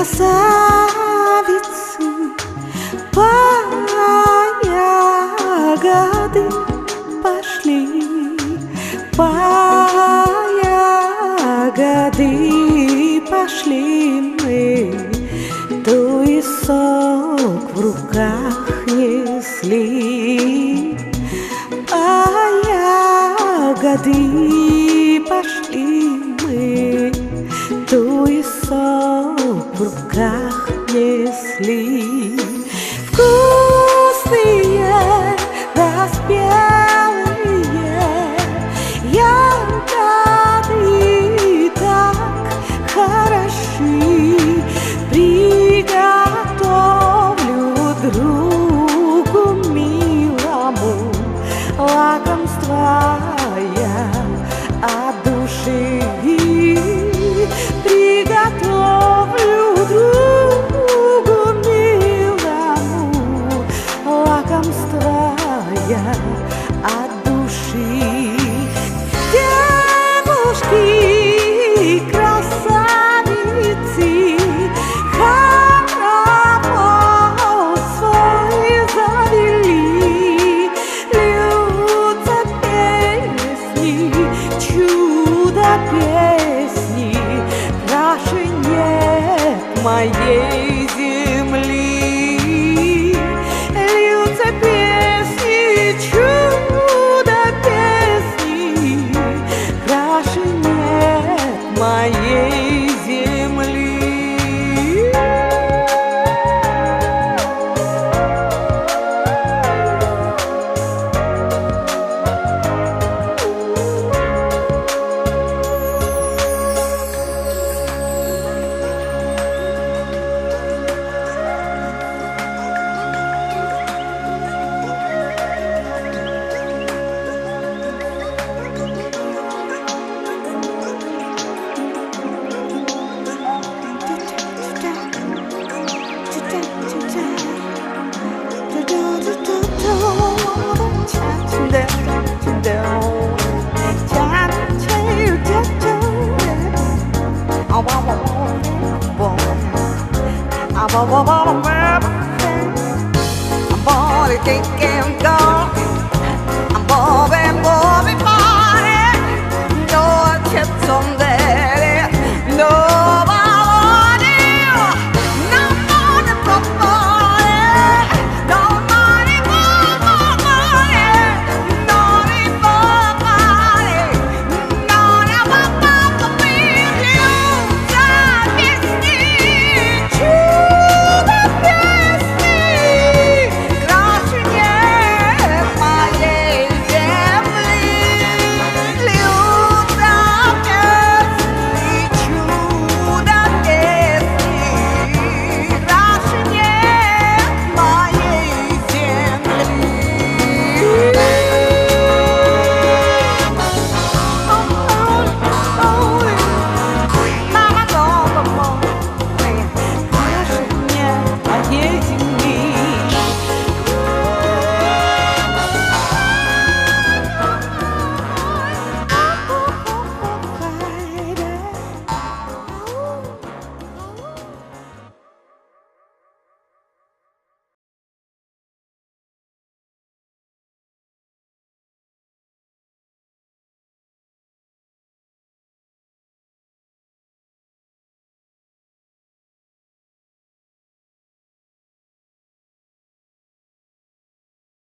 красавицы по ягоды пошли, по ягоды пошли мы, то и сок в руках несли, по ягоды пошли мы, то и сок в руках несли. Вкусные да спелые ягоды так хороши, приготовлю другу милому лакомства я от души. Приготовлю другу милому лакомства я от души. Девушки, красавицы, хоровод свой завели, льются песни, чудо-песни, краше нет моей земли. Льются песни, чудо-песни, краше нет моей земли. I'm